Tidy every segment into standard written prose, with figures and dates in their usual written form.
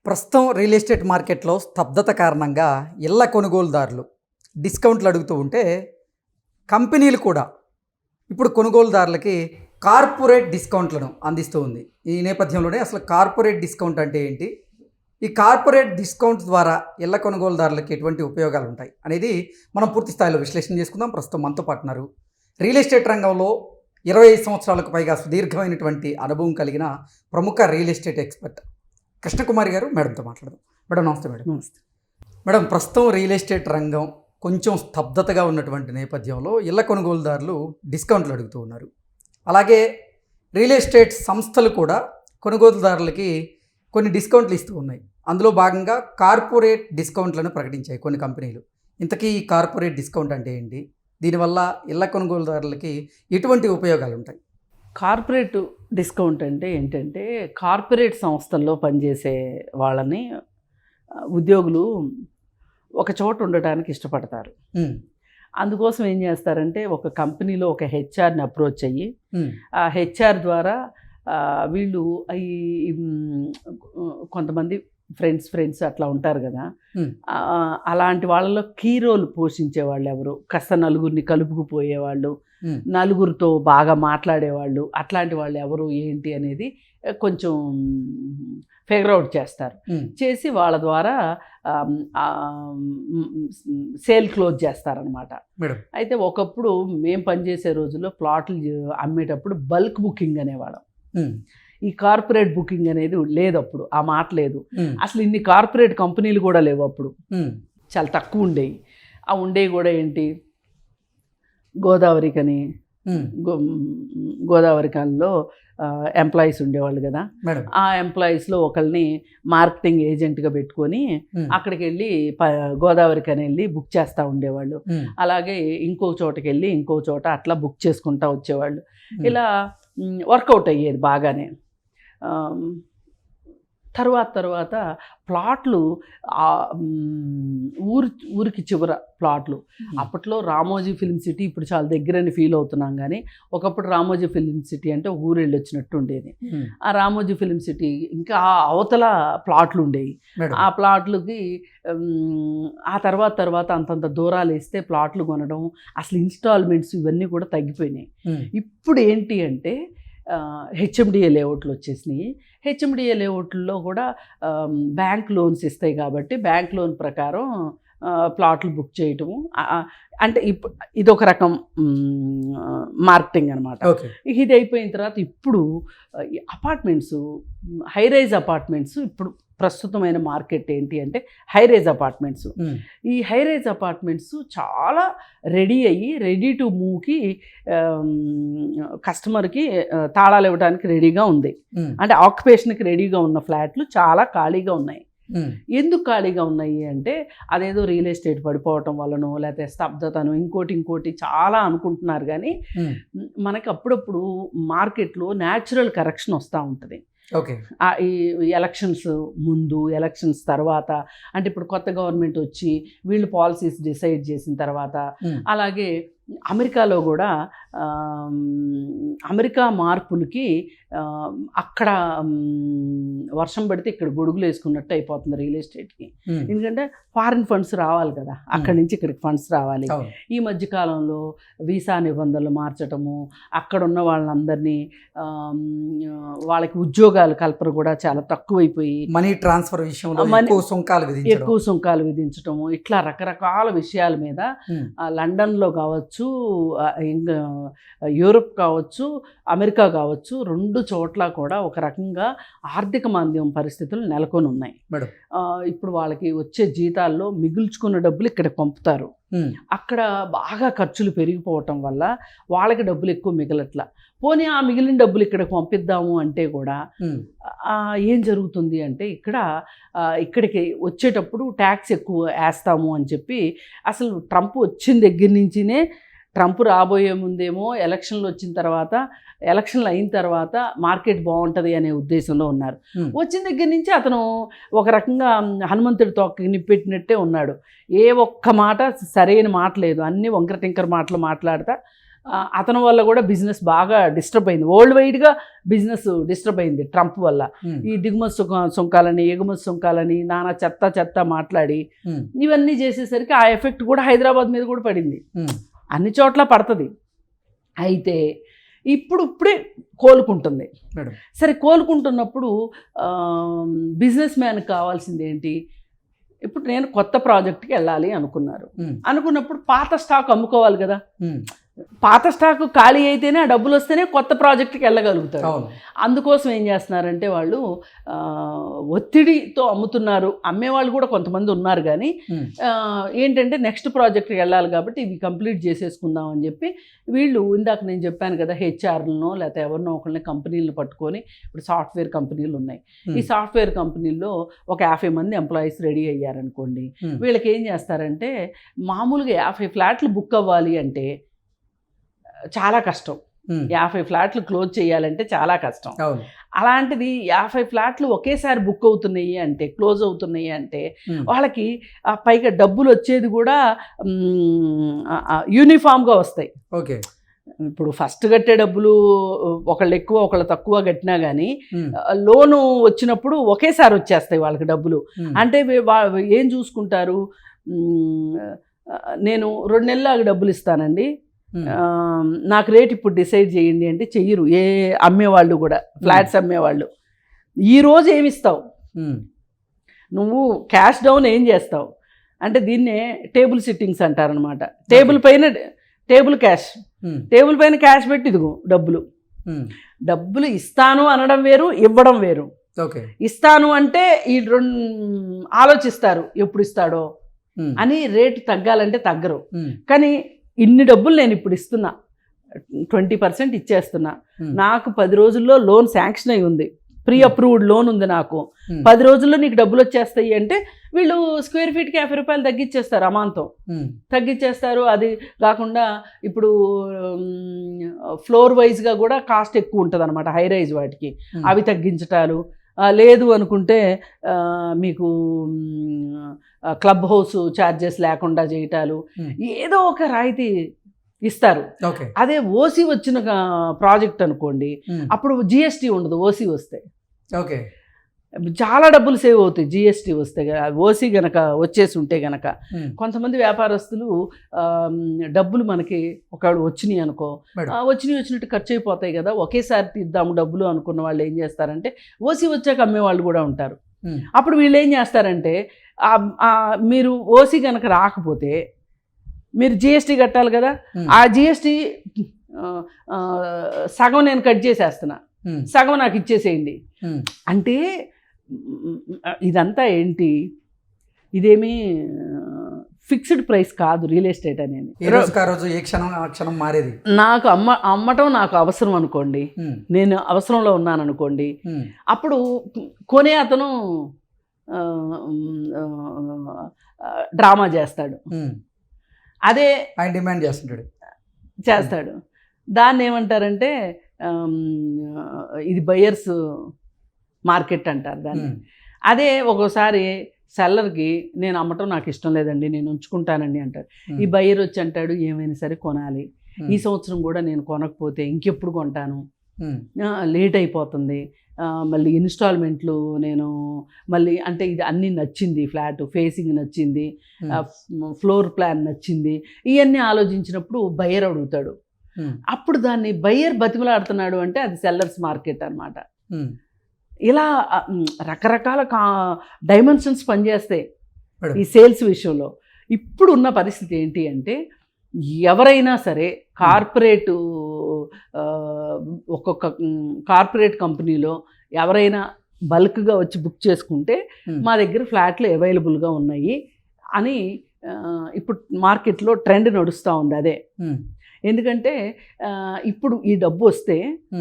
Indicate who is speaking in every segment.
Speaker 1: ప్రస్తుతం real estate మార్కెట్లో స్తబ్దత కారణంగా ఇళ్ల కొనుగోలుదారులు డిస్కౌంట్లు అడుగుతూ ఉంటే కంపెనీలు కూడా ఇప్పుడు కొనుగోలుదారులకి కార్పొరేట్ డిస్కౌంట్లను అందిస్తూ ఉంది. ఈ నేపథ్యంలోనే అసలు కార్పొరేట్ డిస్కౌంట్ అంటే ఏంటి, ఈ కార్పొరేట్ డిస్కౌంట్ ద్వారా ఇళ్ల కొనుగోలుదారులకి ఎటువంటి ఉపయోగాలు ఉంటాయి అనేది మనం పూర్తి స్థాయిలో విశ్లేషణ చేసుకుందాం. ప్రస్తుతం మనతో పాటున్నారు రియల్ ఎస్టేట్ రంగంలో 25 సంవత్సరాలకు పైగా సుదీర్ఘమైనటువంటి అనుభవం కలిగిన ప్రముఖ రియల్ ఎస్టేట్ ఎక్స్పర్ట్ కృష్ణకుమారి గారు. మేడంతో మాట్లాడదాం. మేడం నమస్తే. మేడం
Speaker 2: నమస్తే.
Speaker 1: మేడం, ప్రస్తుతం రియల్ ఎస్టేట్ రంగం కొంచెం స్తబ్దతగా ఉన్నటువంటి నేపథ్యంలో ఇళ్ల కొనుగోలుదారులు డిస్కౌంట్లు అడుగుతూ ఉన్నారు. అలాగే రియల్ ఎస్టేట్ సంస్థలు కూడా కొనుగోలుదారులకి కొన్ని డిస్కౌంట్లు ఇస్తూ ఉన్నాయి. అందులో భాగంగా కార్పొరేట్ డిస్కౌంట్లను ప్రకటించాయి కొన్ని కంపెనీలు. ఇంతకీ ఈ కార్పొరేట్ డిస్కౌంట్ అంటే ఏంటి, దీనివల్ల ఇళ్ల కొనుగోలుదారులకి ఎటువంటి ఉపయోగాలు ఉంటాయి?
Speaker 2: కార్పొరేట్ డిస్కౌంట్ అంటే ఏంటంటే, కార్పొరేట్ సంస్థల్లో పనిచేసే వాళ్ళని ఉద్యోగులు ఒక చోట ఉండటానికి ఇష్టపడతారు. అందుకోసం ఏం చేస్తారంటే, ఒక కంపెనీలో ఒక హెచ్ఆర్ని అప్రోచ్ అయ్యి ఆ హెచ్ఆర్ ద్వారా వీళ్ళు కొంతమంది ఫ్రెండ్స్ అట్లా ఉంటారు కదా, అలాంటి వాళ్ళలో కీ రోల్ పోషించే వాళ్ళు ఎవరు, కాస్త నలుగురిని కలుపుకుపోయేవాళ్ళు, నలుగురితో బాగా మాట్లాడేవాళ్ళు, అట్లాంటి వాళ్ళు ఎవరు ఏంటి అనేది కొంచెం ఫిగర్ అవుట్ చేస్తారు. చేసి వాళ్ళ ద్వారా సేల్ క్లోజ్ చేస్తారనమాట. అయితే ఒకప్పుడు మేము పనిచేసే రోజుల్లో ప్లాట్లు అమ్మేటప్పుడు బల్క్ బుకింగ్ అనేవాళ్ళం. ఈ కార్పొరేట్ బుకింగ్ అనేది లేదు, అప్పుడు ఆ మాట లేదు. అసలు ఇన్ని కార్పొరేట్ కంపెనీలు కూడా లేవు అప్పుడు, చాలా తక్కువ ఉండేవి. ఆ ఉండేవి కూడా ఏంటి, గోదావరికని గోదావరికన్లో ఎంప్లాయీస్ ఉండేవాళ్ళు కదా, ఆ ఎంప్లాయీస్లో ఒకరిని మార్కెటింగ్ ఏజెంట్గా పెట్టుకొని అక్కడికి వెళ్ళి గోదావరికని వెళ్ళి బుక్ చేస్తూ ఉండేవాళ్ళు. అలాగే ఇంకో చోటకి వెళ్ళి ఇంకో చోట అట్లా బుక్ చేసుకుంటూ వచ్చేవాళ్ళు. ఇలా వర్కౌట్ అయ్యేది బాగానే. తర్వాత ప్లాట్లు ఊరికి చివర ప్లాట్లు. అప్పట్లో రామోజీ ఫిల్మ్ సిటీ ఇప్పుడు చాలా దగ్గరని ఫీల్ అవుతున్నాం, కానీ ఒకప్పుడు రామోజీ ఫిల్మ్ సిటీ అంటే ఊరు వెళ్ళి వచ్చినట్టు ఉండేది. ఆ రామోజీ ఫిల్మ్ సిటీ ఇంకా అవతల ప్లాట్లు ఉండేవి. ఆ ప్లాట్లకి ఆ తర్వాత అంతంత దూరాలు వేస్తే ప్లాట్లు కొనడం, అసలు ఇన్స్టాల్మెంట్స్ ఇవన్నీ కూడా తగ్గిపోయినాయి. ఇప్పుడు ఏంటి అంటే హెచ్ఎండిఏ లేఅవుట్లు వచ్చేసినాయి. హెచ్ఎండిఏ లేఅవుట్లో కూడా బ్యాంక్ లోన్స్ ఇస్తాయి కాబట్టి బ్యాంక్ లోన్ ప్రకారం ప్లాట్లు బుక్ చేయటము, అంటే ఇదొక రకం మార్కెటింగ్ అనమాట. ఇది అయిపోయిన తర్వాత ఇప్పుడు అపార్ట్మెంట్స్, హైరైజ్ అపార్ట్మెంట్స్, ఇప్పుడు ప్రస్తుతమైన మార్కెట్ ఏంటి అంటే హైరైజ్ అపార్ట్మెంట్స్. ఈ హైరైజ్ అపార్ట్మెంట్స్ చాలా రెడీ టు మూవ్కి కస్టమర్కి తాళాలు ఇవ్వడానికి రెడీగా ఉంది. అంటే ఆక్యుపేషన్కి రెడీగా ఉన్న ఫ్లాట్లు చాలా ఖాళీగా ఉన్నాయి. ఎందుకు ఖాళీగా ఉన్నాయి అంటే, అదేదో రియల్ ఎస్టేట్ పడిపోవటం వల్లనో లేకపోతే స్తబ్దతను ఇంకోటి చాలా అనుకుంటున్నారు. కానీ మనకి అప్పుడప్పుడు మార్కెట్లో న్యాచురల్ కరెక్షన్ వస్తూ ఉంటుంది. ఈ ఎలక్షన్స్ ముందు, ఎలక్షన్స్ తర్వాత, అంటే ఇప్పుడు కొత్త గవర్నమెంట్ వచ్చి వీళ్ళు పాలసీస్ డిసైడ్ చేసిన తర్వాత, అలాగే అమెరికాలో కూడా అమెరికా మార్పులకి అక్కడ వర్షం పడితే ఇక్కడ గొడుగులు వేసుకున్నట్టు అయిపోతుంది రియల్ ఎస్టేట్కి. ఎందుకంటే ఫారిన్ ఫండ్స్ రావాలి కదా, అక్కడి నుంచి ఇక్కడికి ఫండ్స్ రావాలి. ఈ మధ్యకాలంలో వీసా నిబంధనలు మార్చటము, అక్కడ ఉన్న వాళ్ళందరినీ వాళ్ళకి ఉద్యోగాలు కల్పన కూడా చాలా తక్కువైపోయి
Speaker 1: మనీ ట్రాన్స్ఫర్ విషయంలో ఎక్కువ సుంకాలు విధించటము, ఇట్లా రకరకాల విషయాల మీద లండన్లో కావచ్చు, యూరోప్ కావచ్చు, అమెరికా కావచ్చు, రెండు చోట్ల కూడా ఒక రకంగా ఆర్థిక మాంద్యం పరిస్థితులు నెలకొని ఉన్నాయి. ఇప్పుడు వాళ్ళకి వచ్చే జీతాల్లో మిగుల్చుకున్న డబ్బులు ఇక్కడ పంపుతారు. అక్కడ బాగా ఖర్చులు పెరిగిపోవటం వల్ల వాళ్ళకి డబ్బులు ఎక్కువ మిగలట్లా. పోనీ ఆ మిగిలిన డబ్బులు ఇక్కడికి పంపిద్దాము అంటే కూడా ఏం జరుగుతుంది అంటే, ఇక్కడికి వచ్చేటప్పుడు ట్యాక్స్ ఎక్కువ వేస్తాము అని చెప్పి, అసలు ట్రంప్ వచ్చిన దగ్గర నుంచినే, ట్రంప్ రాబోయే ముందేమో ఎలక్షన్లు వచ్చిన తర్వాత, ఎలక్షన్లు అయిన తర్వాత మార్కెట్ బాగుంటుంది అనే ఉద్దేశంలో ఉన్నారు. వచ్చిన దగ్గర నుంచి అతను ఒక రకంగా హనుమంతుడి తోక నిప్పెట్టినట్టే ఉన్నాడు. ఏ ఒక్క మాట సరైన మాట లేదు, అన్నీ వంకర టింకర మాటలు మాట్లాడతా అతని వల్ల కూడా బిజినెస్ బాగా డిస్టర్బ్ అయింది. వరల్డ్ వైడ్గా బిజినెస్ డిస్టర్బ్ అయింది ట్రంప్ వల్ల. ఈ దిగుమతి సుంకాలని ఎగుమతి సుంకాలని నానా చెత్త మాట్లాడి ఇవన్నీ చేసేసరికి ఆ ఎఫెక్ట్ కూడా హైదరాబాద్ మీద కూడా పడింది. అన్ని చోట్ల పడుతుంది. అయితే ఇప్పుడే కోలుకుంటుంది. సరే, కోలుకుంటున్నప్పుడు బిజినెస్ మ్యాన్కి కావాల్సింది ఏంటి? ఇప్పుడు నేను కొత్త ప్రాజెక్ట్కి వెళ్ళాలి అనుకున్నప్పుడు పాత స్టాక్ అమ్ముకోవాలి కదా. పాత స్టాక్ ఖాళీ అయితేనే ఆ డబ్బులు వస్తేనే కొత్త ప్రాజెక్ట్కి వెళ్ళగలుగుతారు. అందుకోసం ఏం చేస్తున్నారంటే వాళ్ళు ఒత్తిడితో అమ్ముతున్నారు. అమ్మేవాళ్ళు కూడా కొంతమంది ఉన్నారు, కానీ ఏంటంటే నెక్స్ట్ ప్రాజెక్ట్కి వెళ్ళాలి కాబట్టి ఇవి కంప్లీట్ చేసేసుకుందాం అని చెప్పి వీళ్ళు, ఇందాక నేను చెప్పాను కదా, హెచ్ఆర్లనో లేకపోతే ఎవరినో ఒకరిని కంపెనీలను పట్టుకొని, ఇప్పుడు సాఫ్ట్వేర్ కంపెనీలు ఉన్నాయి. ఈ సాఫ్ట్వేర్ కంపెనీల్లో ఒక 50 మంది ఎంప్లాయీస్ రెడీ అయ్యారనుకోండి, వీళ్ళకి ఏం చేస్తారంటే మామూలుగా 50 ఫ్లాట్లు బుక్ అవ్వాలి అంటే చాలా కష్టం. 50 ఫ్లాట్లు క్లోజ్ చేయాలంటే చాలా కష్టం. అలాంటిది 50 ఫ్లాట్లు ఒకేసారి బుక్ అవుతున్నాయి అంటే, క్లోజ్ అవుతున్నాయి అంటే వాళ్ళకి పైగా డబ్బులు వచ్చేది కూడా యూనిఫామ్గా వస్తాయి.
Speaker 3: ఓకే,
Speaker 1: ఇప్పుడు ఫస్ట్ కట్టే డబ్బులు ఒకళ్ళు ఎక్కువ ఒకళ్ళు తక్కువ కట్టినా కానీ లోను వచ్చినప్పుడు ఒకేసారి వచ్చేస్తాయి వాళ్ళకి డబ్బులు. అంటే ఏం చూసుకుంటారు, నేను 2 నెలలు డబ్బులు ఇస్తానండి, నాకు రేట్ ఇప్పుడు డిసైడ్ చేయండి అంటే చెయ్యరు. ఏ అమ్మేవాళ్ళు కూడా, ఫ్లాట్స్ అమ్మేవాళ్ళు, ఈరోజు ఏమి ఇస్తావు నువ్వు, క్యాష్ డౌన్ ఏం చేస్తావు అంటే దీన్నే టేబుల్ సిట్టింగ్స్ అంటారనమాట. టేబుల్ పైన క్యాష్ పెట్టి ఇదిగో డబ్బులు ఇస్తాను అనడం వేరు, ఇవ్వడం వేరు. ఇస్తాను అంటే ఈ 2 ఆలోచిస్తారు ఎప్పుడు ఇస్తాడో అని, రేటు తగ్గాలంటే తగ్గరు. కానీ ఇన్ని డబ్బులు నేను ఇప్పుడు ఇస్తున్నా, 20% ఇచ్చేస్తున్నా, నాకు 10 రోజుల్లో లోన్ శాంక్షన్ అయి ఉంది, ప్రీ అప్రూవ్డ్ లోన్ ఉంది, నాకు 10 రోజుల్లో నీకు డబ్బులు వచ్చేస్తాయి అంటే వీళ్ళు స్క్వేర్ ఫీట్కి 50 రూపాయలు తగ్గించేస్తారు, అమాంతం తగ్గించేస్తారు. అది కాకుండా ఇప్పుడు ఫ్లోర్ వైజ్గా కూడా కాస్ట్ ఎక్కువ ఉంటుంది అనమాట, హై రైజ్ వాటికి, అవి తగ్గించటాలు. లేదు అనుకుంటే మీకు క్లబ్ హౌస్ ఛార్జెస్ లేకుండా చేయటాలు, ఏదో ఒక రాయితీ ఇస్తారు. అదే ఓసీ వచ్చిన ప్రాజెక్ట్ అనుకోండి, అప్పుడు జిఎస్టీ ఉండదు. ఓసీ వస్తే చాలా డబ్బులు సేవ్ అవుతాయి జిఎస్టీ వస్తే. ఓసీ గనక వచ్చేసి ఉంటే గనక కొంతమంది వ్యాపారస్తులు డబ్బులు మనకి ఒకవేళ వచ్చినాయి అనుకో, వచ్చినట్టు ఖర్చు అయిపోతాయి కదా, ఒకేసారి తీద్దాము డబ్బులు అనుకున్న వాళ్ళు ఏం చేస్తారంటే ఓసీ వచ్చాక అమ్మేవాళ్ళు కూడా ఉంటారు. అప్పుడు వీళ్ళు ఏం చేస్తారంటే, మీరు ఓసీ కనుక రాకపోతే మీరు జిఎస్టీ కట్టాలి కదా, ఆ జిఎస్టీ సగం నేను కట్ చేసేస్తున్నా, సగం నాకు ఇచ్చేసేయండి అంటే ఇదంతా ఏంటి? ఇదేమీ ఫిక్స్డ్ ప్రైస్ కాదు రియల్ ఎస్టేట్ అనేది. నాకు అమ్మటం నాకు అవసరం అనుకోండి, నేను అవసరంలో ఉన్నాను అనుకోండి, అప్పుడు కొనే అతను డ్రామా చేస్తాడు, అదే
Speaker 3: ఆయన డిమాండ్
Speaker 1: చేస్తాడు. దాన్ని ఏమంటారంటే ఇది బయర్స్ మార్కెట్ అంటారు దాన్ని. అదే ఒక్కోసారి సెల్లర్కి నేను అమ్మటం నాకు ఇష్టం లేదండి, నేను ఉంచుకుంటానండి అంటాడు. ఈ బయర్ వచ్చి అంటాడు ఏమైనా సరే కొనాలి, ఈ సంవత్సరం కూడా నేను కొనకపోతే ఇంకెప్పుడు కొంటాను, లేట్ అయిపోతుంది, మళ్ళీ ఇన్స్టాల్మెంట్లు నేను మళ్ళీ అంటే ఇది అన్నీ నచ్చింది, ఫ్లాట్ ఫేసింగ్ నచ్చింది, ఫ్లోర్ ప్లాన్ నచ్చింది, ఇవన్నీ ఆలోచించినప్పుడు బయర్ అడుగుతాడు. అప్పుడు దాన్ని బయర్ బతిమలాడుతున్నాడు అంటే అది సెల్లర్స్ మార్కెట్ అన్నమాట. ఇలా రకరకాల డైమెన్షన్స్ పనిచేస్తాయి ఈ సేల్స్ విషయంలో. ఇప్పుడు ఉన్న పరిస్థితి ఏంటి అంటే, ఎవరైనా సరే కార్పొరేటు ఒక్కొక్క కార్పొరేట్ కంపెనీలో ఎవరైనా బల్క్గా వచ్చి బుక్ చేసుకుంటే మా దగ్గర ఫ్లాట్లు అవైలబుల్గా ఉన్నాయి అని ఇప్పుడు మార్కెట్లో ట్రెండ్ నడుస్తూ ఉంది. అదే ఎందుకంటే ఇప్పుడు ఈ డబ్బు వస్తే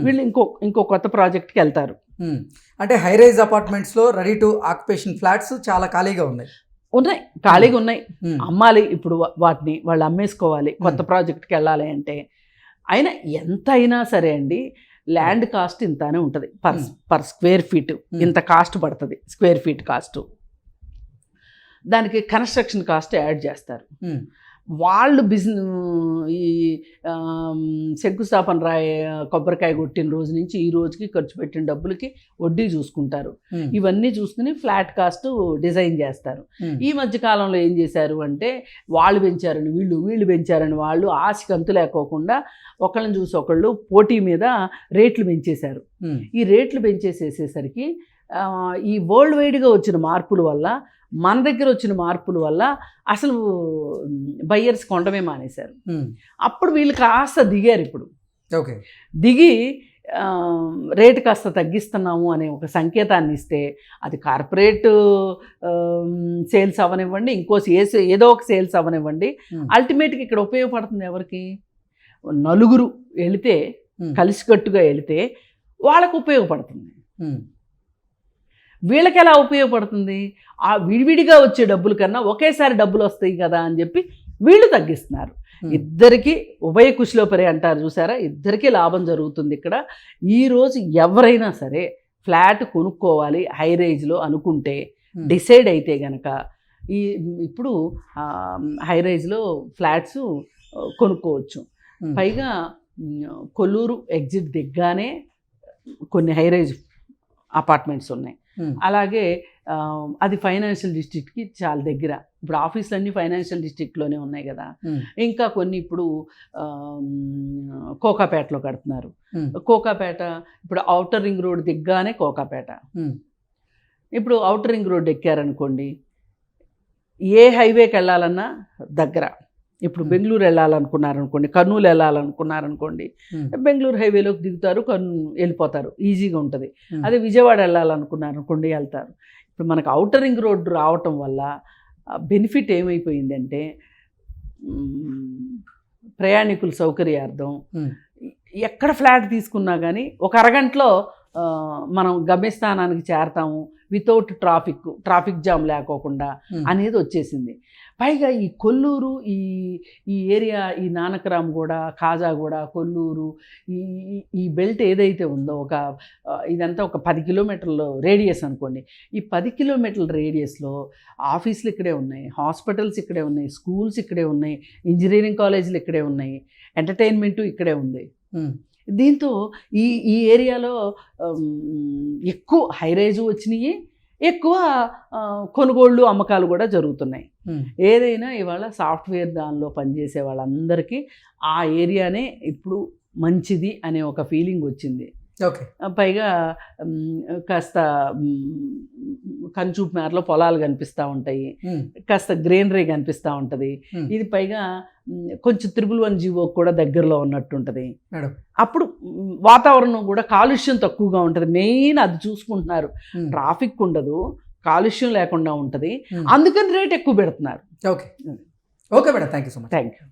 Speaker 1: వీళ్ళు ఇంకో కొత్త ప్రాజెక్ట్కి వెళ్తారు.
Speaker 3: అంటే హై రైజ్ అపార్ట్మెంట్స్లో రెడీ టు ఆక్యుపేషన్ ఫ్లాట్స్ చాలా ఖాళీగా ఉన్నాయి,
Speaker 1: ఖాళీగా ఉన్నాయి. అమ్మాలి ఇప్పుడు వాటిని వాళ్ళు అమ్మేసుకోవాలి కొత్త ప్రాజెక్ట్కి వెళ్ళాలి అంటే. అయినా ఎంత అయినా సరే అండి, ల్యాండ్ కాస్ట్ ఇంతనే ఉంటుంది పర్ స్క్వేర్ ఫీట్, ఇంత కాస్ట్ పడుతుంది స్క్వేర్ ఫీట్ కాస్ట్. దానికి కన్స్ట్రక్షన్ కాస్ట్ యాడ్ చేస్తారు.
Speaker 2: వాళ్ళు ఈ శంకుస్థాపన కొబ్బరికాయ కొట్టిన రోజు నుంచి ఈ రోజుకి ఖర్చు పెట్టిన డబ్బులకి వడ్డీ చూసుకుంటారు. ఇవన్నీ చూసుకుని ఫ్లాట్ కాస్ట్ డిజైన్ చేస్తారు. ఈ మధ్య కాలంలో ఏం చేశారు అంటే వాళ్ళు పెంచారని వీళ్ళు పెంచారని వాళ్ళు ఆశకి అంతు లేకోకుండా ఒకళ్ళని చూసి ఒకళ్ళు పోటీ మీద రేట్లు పెంచేశారు. ఈ రేట్లు పెంచేసేసేసరికి ఈ వరల్డ్ వైడ్గా వచ్చిన మార్పుల వల్ల, మన దగ్గర వచ్చిన మార్పుల వల్ల అసలు బయ్యర్స్ కొనడమే మానేశారు. అప్పుడు వీళ్ళు కాస్త దిగారు. ఇప్పుడు
Speaker 3: ఓకే,
Speaker 2: దిగి రేటు కాస్త తగ్గిస్తున్నాము అనే ఒక సంకేతాన్ని ఇస్తే అది కార్పొరేట్ సేల్స్ అవ్వనివ్వండి, ఏదో ఒక సేల్స్ అవ్వనివ్వండి, అల్టిమేట్గా ఇక్కడ ఉపయోగపడుతుంది ఎవరికి? నలుగురు వెళితే, కలిసికట్టుగా వెళితే వాళ్ళకు ఉపయోగపడుతుంది. వీళ్ళకి ఎలా ఉపయోగపడుతుంది? ఆ విడివిడిగా వచ్చే డబ్బుల కన్నా ఒకేసారి డబ్బులు వస్తాయి కదా అని చెప్పి వీళ్ళు తగ్గిస్తున్నారు. ఇద్దరికి ఉభయ కుశలోపరి అంటారు చూసారా, ఇద్దరికీ లాభం జరుగుతుంది ఇక్కడ. ఈరోజు ఎవరైనా సరే ఫ్లాట్ కొనుక్కోవాలి హై రేంజ్లో అనుకుంటే, డిసైడ్ అయితే గనక ఇప్పుడు హై రేంజ్లో ఫ్లాట్స్ కొనుక్కోవచ్చు. పైగా కొల్లూరు ఎగ్జిట్ దిగ్గానే కొన్ని హై రేంజ్ అపార్ట్మెంట్స్ ఉన్నాయి. అలాగే అది ఫైనాన్షియల్ డిస్ట్రిక్ట్కి చాలా దగ్గర. ఇప్పుడు ఆఫీసులన్నీ ఫైనాన్షియల్ డిస్ట్రిక్ట్లోనే ఉన్నాయి కదా. ఇంకా కొన్ని ఇప్పుడు కోకాపేటలో కడుతున్నారు. కోకాపేట ఇప్పుడు ఔటర్ రింగ్ రోడ్ దిగ్గానే కోకాపేట. ఇప్పుడు ఔటర్ రింగ్ రోడ్ ఎక్కారనుకోండి, ఏ హైవేకి వెళ్ళాలన్నా దగ్గర. ఇప్పుడు బెంగళూరు వెళ్ళాలనుకున్నారనుకోండి, కర్నూలు వెళ్ళాలనుకున్నారనుకోండి, బెంగళూరు హైవేలోకి దిగుతారు, వెళ్ళిపోతారు, ఈజీగా ఉంటుంది. అదే విజయవాడ వెళ్ళాలనుకున్నారనుకోండి, వెళ్తారు. ఇప్పుడు మనకు ఔటర్ రింగ్ రోడ్డు రావటం వల్ల బెనిఫిట్ ఏమైపోయిందంటే, ప్రయాణికుల సౌకర్యార్థం ఎక్కడ ఫ్లాట్ తీసుకున్నా కానీ ఒక అరగంటలో మనం గమ్యస్థానానికి చేరతాము వితౌట్ ట్రాఫిక్ జామ్ లేకోకుండా అనేది వచ్చేసింది. పైగా ఈ కొల్లూరు, ఈ ఏరియా, ఈ నానకరామ్గూడ, కాజాగూడ, కొల్లూరు, ఈ బెల్ట్ ఏదైతే ఉందో ఇదంతా ఒక 10 కిలోమీటర్ల రేడియస్ అనుకోండి. ఈ 10 కిలోమీటర్ల రేడియస్లో ఆఫీసులు ఇక్కడే ఉన్నాయి, హాస్పిటల్స్ ఇక్కడే ఉన్నాయి, స్కూల్స్ ఇక్కడే ఉన్నాయి, ఇంజనీరింగ్ కాలేజీలు ఇక్కడే ఉన్నాయి, ఎంటర్టైన్మెంటు ఇక్కడే ఉంది. దీంతో ఈ ఏరియాలో ఎక్కువ హైరేజ్ వచ్చినాయి, ఎక్కువ కొనుగోళ్ళు అమ్మకాలు కూడా జరుగుతున్నాయి. ఏదైనా ఇవాళ సాఫ్ట్వేర్ దానిలో పనిచేసే వాళ్ళందరికీ ఆ ఏరియానే ఇప్పుడు మంచిది అనే ఒక ఫీలింగ్ వచ్చింది.
Speaker 3: ఓకే,
Speaker 2: పైగా కాస్త కంచూపు మేరలో పొలాలు కనిపిస్తూ ఉంటాయి, కాస్త గ్రీనరీ కనిపిస్తూ ఉంటుంది. ఇది పైగా కొంచెం 111 జీవో కూడా దగ్గరలో ఉన్నట్టు ఉంటుంది. అప్పుడు వాతావరణం కూడా కాలుష్యం తక్కువగా ఉంటుంది. మెయిన్ అది చూసుకుంటున్నారు. ట్రాఫిక్ ఉండదు, కాలుష్యం లేకుండా ఉంటుంది, అందుకని రేట్ ఎక్కువ పెడుతున్నారు.
Speaker 3: Okay okay madam, thank you so much.
Speaker 2: Thank you.